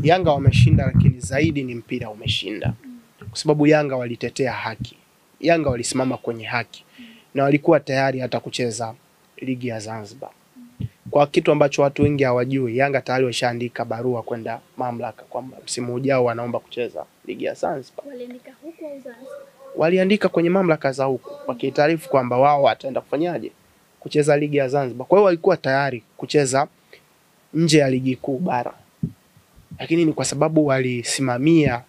Yanga wameshinda, lakini zaidi ni mpira umeshinda. Kwa sababu Yanga walitetea haki. Yanga walisimama kwenye haki. Na walikuwa tayari hata kucheza ligi ya Zanzibar. Kwa kitu ambacho watu wengi hawajui, Yanga tayari washaandika barua kwenda mamlaka kwamba msimu ujao wanaomba kucheza ligi ya Zanzibar. Waliandika huko au Zanzibar? Waliandika kwenye mamlaka za huko, wakitaarifu kwamba wao wataenda kufanyaje? Kucheza ligi ya Zanzibar. Kwa hiyo walikuwa tayari kucheza nje ya ligi kuu bara. Lakini ni kwa sababu walisimamia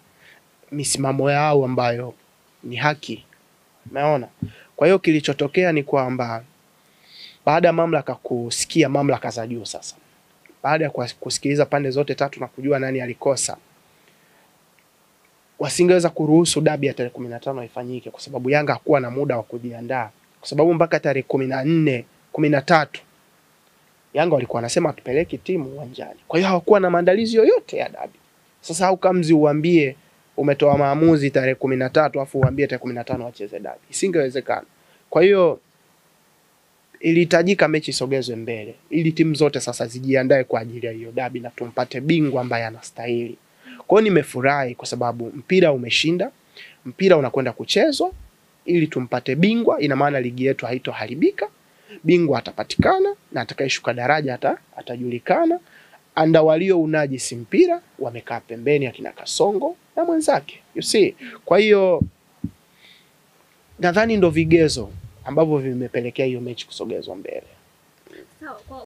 misimamo yao ambayo ni haki. Umeona? Kwa hiyo kilichotokea ni kwamba baada ya mamlaka kusikia, mamlaka za juu sasa, baada ya kusikiliza pande zote tatu na kujua nani alikosa, wasingeweza kuruhusu dabi ya tarehe 15 ifanyike kwa sababu Yanga hakuwa na muda wa kujiandaa. Kwa sababu mpaka tarehe 14, 13 Yanga walikuwa wanasema tupeleke timu uwanjani. Kwa hiyo hawakuwa na maandalizi yoyote ya dabi. Sasa au kamzi uambie umetoa maamuzi tarehe 13 afu uambie tarehe 15 wacheze dabi. Isingewezekana. Kwa hiyo ilihitajika mechi isogezwe mbele ili timu zote sasa zijiandae kwa ajili ya hiyo dabi na tumpate bingwa ambaye anastahili. Kwa hiyo nimefurahi kwa sababu mpira umeshinda, mpira unakwenda kuchezwa ili tumpate bingwa. Ina maana ligi yetu haitoharibika, bingwa atapatikana na atakayeshuka daraja atajulikana. Anda walio unajisi mpira wamekaa pembeni akina Kasongo na mwenzake. You see? Kwa hiyo nadhani ndo vigezo ambavyo vimepelekea hiyo mechi kusogezwa mbele. Sawa.